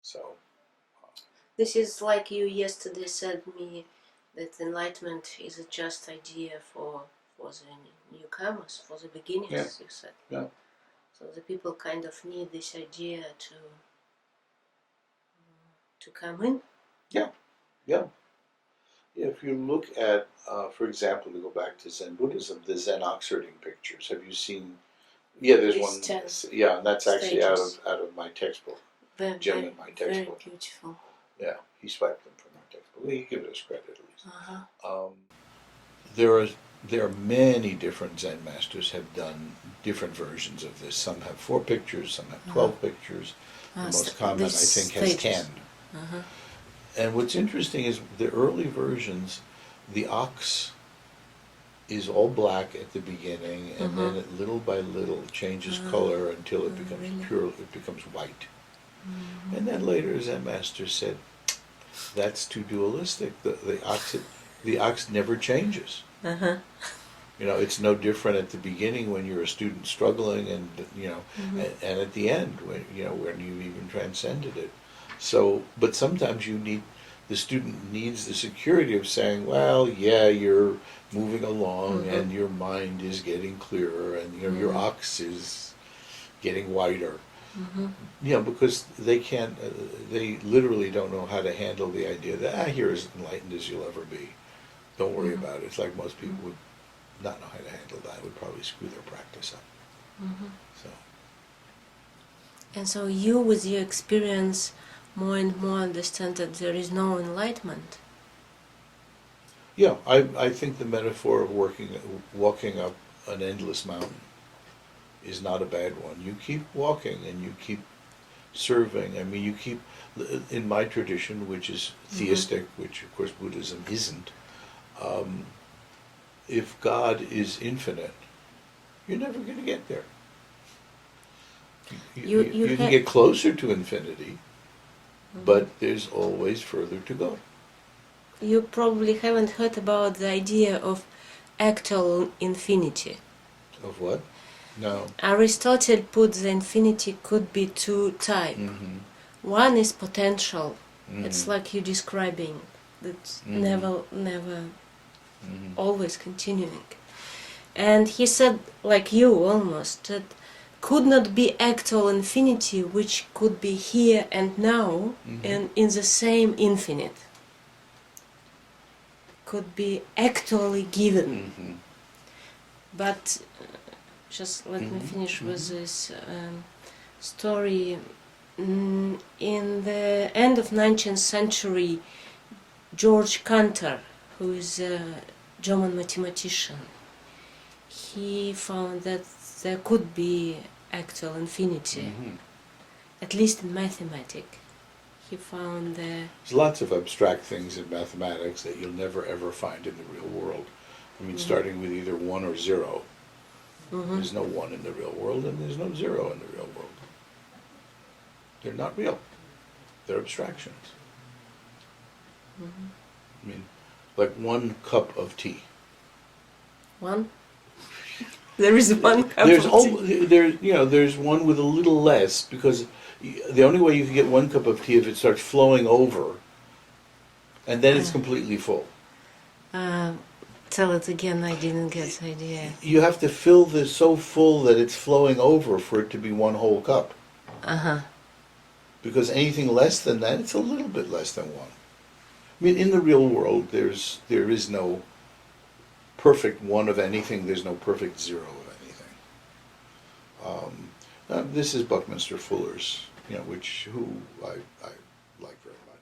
So this is like you yesterday said me that enlightenment is a just idea for the newcomers, for the beginners. Yeah. You said. Yeah. So the people kind of need this idea to come in. Yeah. If you look at, for example, to go back to Zen Buddhism, the Zen Oxherding pictures. Have you seen? Yeah, there's These one. 10 Yeah, and that's actually stages. out of my textbook. Very, Jim very, in my textbook. very beautiful. Yeah, he swiped them from our textbook. He gave us credit at least. Uh-huh. There are many different Zen masters have done different versions of this. Some have 4 pictures, some have 12 pictures. The most common, I think, has 10. Uh-huh. And what's interesting is the early versions, the ox is all black at the beginning, and then it, little by little, changes color until it becomes really? pure. It becomes white. And then later, Zen master said, "That's too dualistic. The ox never changes. Uh-huh. You know, it's no different at the beginning when you're a student struggling, and and at the end when when you've even transcended it. So, but sometimes the student needs the security of saying, well, yeah, you're moving along and your mind is getting clearer, and your ox is getting whiter. Because they can't, they literally don't know how to handle the idea that you're as enlightened as you'll ever be. Don't worry about it. It's like most people would not know how to handle that. It would probably screw their practice up. So. And so you, with your experience, more and more understand that there is no enlightenment. Yeah, I think the metaphor of walking up an endless mountain is not a bad one. You keep walking and you keep serving. I mean, you keep, in my tradition, which is theistic, which of course Buddhism isn't, if God is infinite, you're never going to get there. You can get closer to infinity, but there's always further to go. You probably haven't heard about the idea of actual infinity. Of what? No. Aristotle put the infinity could be 2 types. One is potential. It's like you're describing. That's never always continuing. And he said, like you almost, that could not be actual infinity which could be here and now and in the same infinite. Could be actually given. But just let me finish with this story. In the end of 19th century, George Cantor, who is a German mathematician, he found that there could be actual infinity, at least in mathematics. He found there's lots of abstract things in mathematics that you'll never ever find in the real world. I mean, starting with either 1 or 0. There's no 1 in the real world, and there's no 0 in the real world. They're not real. They're abstractions. I mean, like 1 cup of tea. 1? There is 1 cup of tea. There's one with a little less, because the only way you can get 1 cup of tea if it starts flowing over, and then it's completely full. Tell it again, I didn't get the idea. You have to fill this so full that it's flowing over for it to be 1 whole cup. Because anything less than that, it's a little bit less than 1. I mean, in the real world, there is no perfect 1 of anything. There's no perfect 0 of anything. This is Buckminster Fuller's, who I like very much.